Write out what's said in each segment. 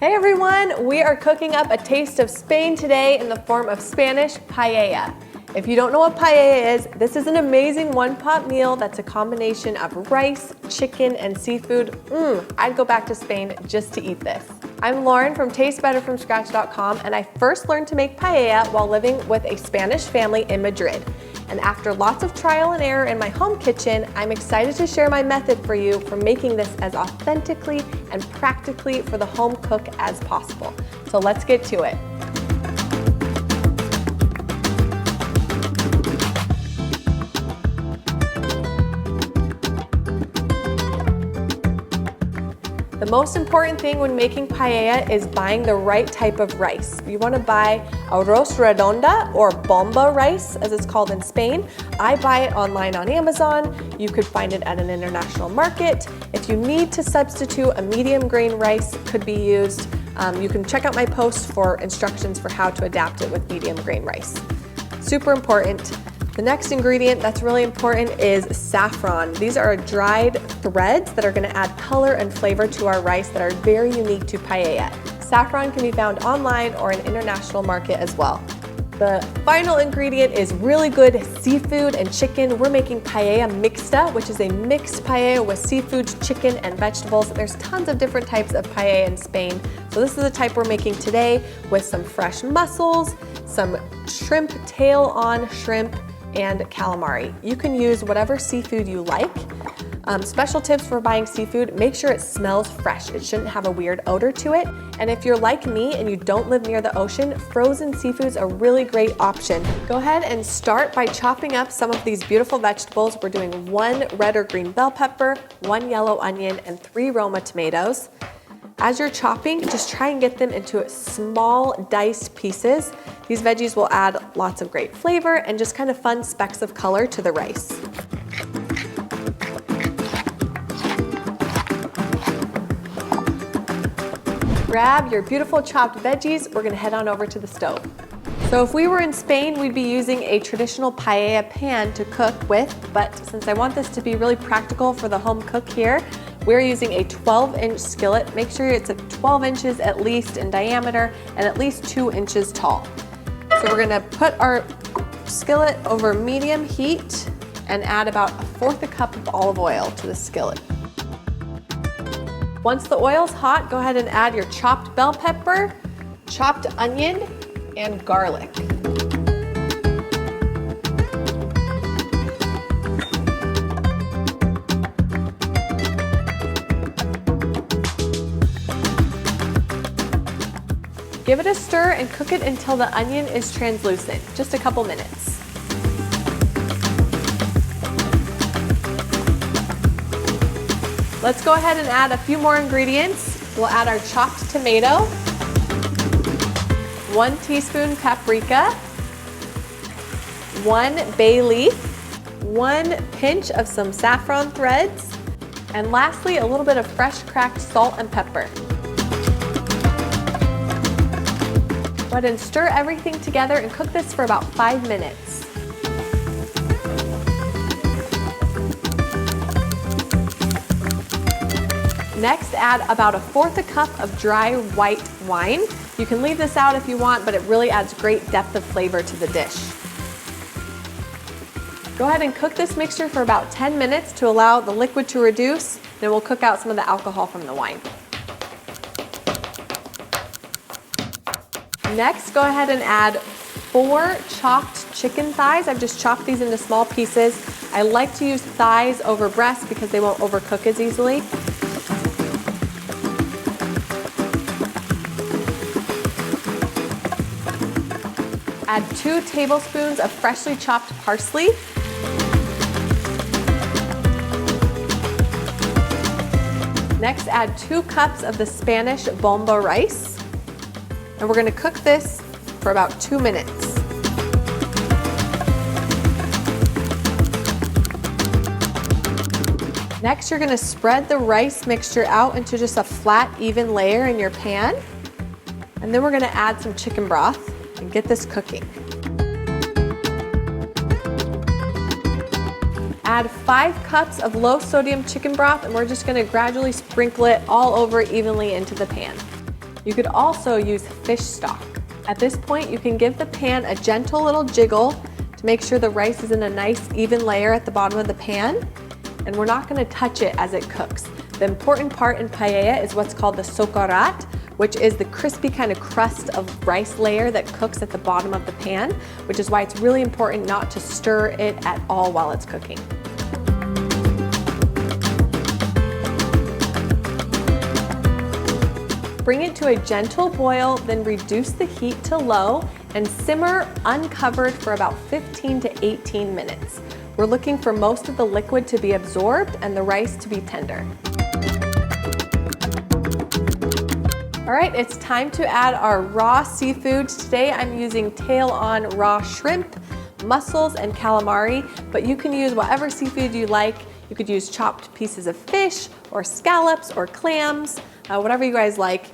Hey everyone, we are cooking up a taste of Spain today in the form of Spanish paella. If you don't know what paella is, this is an amazing one-pot meal that's a combination of rice, chicken, and seafood. I'd go back to Spain just to eat this. I'm Lauren from TasteBetterFromScratch.com, and I first learned to make paella while living with a Spanish family in Madrid. And after lots of trial and error in my home kitchen, I'm excited to share my method for you for making this as authentically and practically for the home cook as possible. So let's get to it. The most important thing when making paella is buying the right type of rice. You want to buy arroz redonda or bomba rice, as it's called in Spain. I buy it online on Amazon. You could find it at an international market. If you need to substitute, a medium grain rice could be used. You can check out my post for instructions for how to adapt it with medium grain rice. Super important. The next ingredient that's really important is saffron. These are dried threads that are going to add color and flavor to our rice that are very unique to paella. Saffron can be found online or in international market as well. The final ingredient is really good seafood and chicken. We're making paella mixta, which is a mixed paella with seafood, chicken, and vegetables. There's tons of different types of paella in Spain. So this is the type we're making today with some fresh mussels, some shrimp tail-on shrimp, and calamari. You can use whatever seafood you like. Special tips for buying seafood, make sure it smells fresh. It shouldn't have a weird odor to it. And if you're like me and you don't live near the ocean, frozen seafood's a really great option. Go ahead and start by chopping up some of these beautiful vegetables. We're doing 1 red or green bell pepper, 1 yellow onion, and 3 Roma tomatoes. As you're chopping, just try and get them into small diced pieces. These veggies will add lots of great flavor and just kind of fun specks of color to the rice. Grab your beautiful chopped veggies. We're gonna head on over to the stove. So if we were in Spain, we'd be using a traditional paella pan to cook with, but since I want this to be really practical for the home cook here, we're using a 12-inch skillet. Make sure it's at 12 inches at least in diameter and at least 2 inches tall. So we're gonna put our skillet over medium heat and add about 1/4 cup of olive oil to the skillet. Once the oil's hot, go ahead and add your chopped bell pepper, chopped onion, and garlic. Give it a stir and cook it until the onion is translucent, just a couple minutes. Let's go ahead and add a few more ingredients. We'll add our chopped tomato, 1 teaspoon paprika, 1 bay leaf, 1 pinch of some saffron threads, and lastly, a little bit of fresh cracked salt and pepper. Go ahead and stir everything together and cook this for about 5 minutes. Next, add about 1/4 cup of dry white wine. You can leave this out if you want, but it really adds great depth of flavor to the dish. Go ahead and cook this mixture for about 10 minutes to allow the liquid to reduce, then we'll cook out some of the alcohol from the wine. Next, go ahead and add 4 chopped chicken thighs. I've just chopped these into small pieces. I like to use thighs over breasts because they won't overcook as easily. Add 2 tablespoons of freshly chopped parsley. Next, add 2 cups of the Spanish bomba rice. And we're gonna cook this for about 2 minutes. Next, you're gonna spread the rice mixture out into just a flat, even layer in your pan. And then we're gonna add some chicken broth and get this cooking. Add 5 cups of low sodium chicken broth, and we're just gonna gradually sprinkle it all over evenly into the pan. You could also use fish stock. At this point, you can give the pan a gentle little jiggle to make sure the rice is in a nice even layer at the bottom of the pan. And we're not gonna touch it as it cooks. The important part in paella is what's called the socarrat, which is the crispy kind of crust of rice layer that cooks at the bottom of the pan, which is why it's really important not to stir it at all while it's cooking. Bring it to a gentle boil, then reduce the heat to low and simmer uncovered for about 15 to 18 minutes. We're looking for most of the liquid to be absorbed and the rice to be tender. All right, it's time to add our raw seafood. Today I'm using tail-on raw shrimp, mussels, and calamari, but you can use whatever seafood you like. You could use chopped pieces of fish or scallops or clams, whatever you guys like.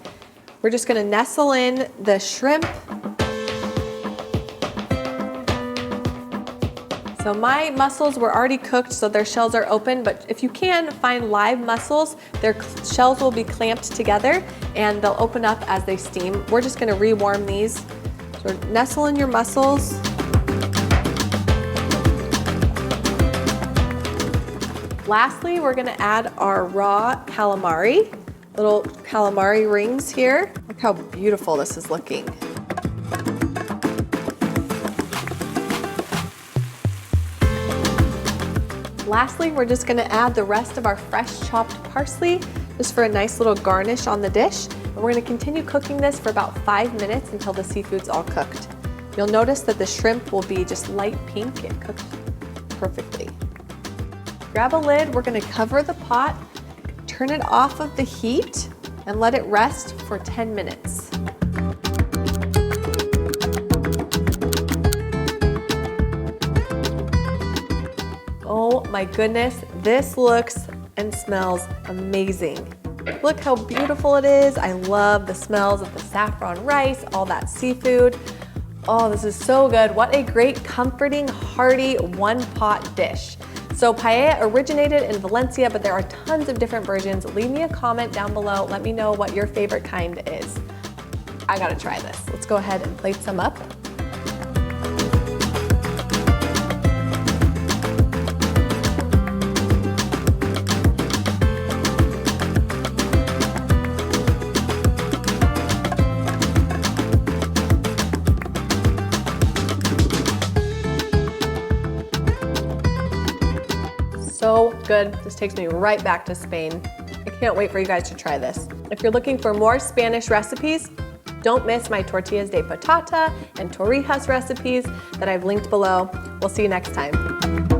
We're just gonna nestle in the shrimp. So my mussels were already cooked, so their shells are open, but if you can, find live mussels. Their shells will be clamped together and they'll open up as they steam. We're just gonna rewarm these. So nestle in your mussels. Lastly, we're gonna add our raw calamari. Little calamari rings here. Look how beautiful this is looking. Lastly, we're just gonna add the rest of our fresh chopped parsley just for a nice little garnish on the dish. And we're gonna continue cooking this for about 5 minutes until the seafood's all cooked. You'll notice that the shrimp will be just light pink and cooked perfectly. Grab a lid, we're gonna cover the pot, turn it off of the heat, and let it rest for 10 minutes. Oh my goodness, this looks and smells amazing. Look how beautiful it is. I love the smells of the saffron rice, all that seafood. Oh, this is so good. What a great, comforting, hearty, one-pot dish. So paella originated in Valencia, but there are tons of different versions. Leave me a comment down below. Let me know what your favorite kind is. I gotta try this. Let's go ahead and plate some up. So good. This takes me right back to Spain. I can't wait for you guys to try this. If you're looking for more Spanish recipes, don't miss my tortillas de patata and torrijas recipes that I've linked below. We'll see you next time.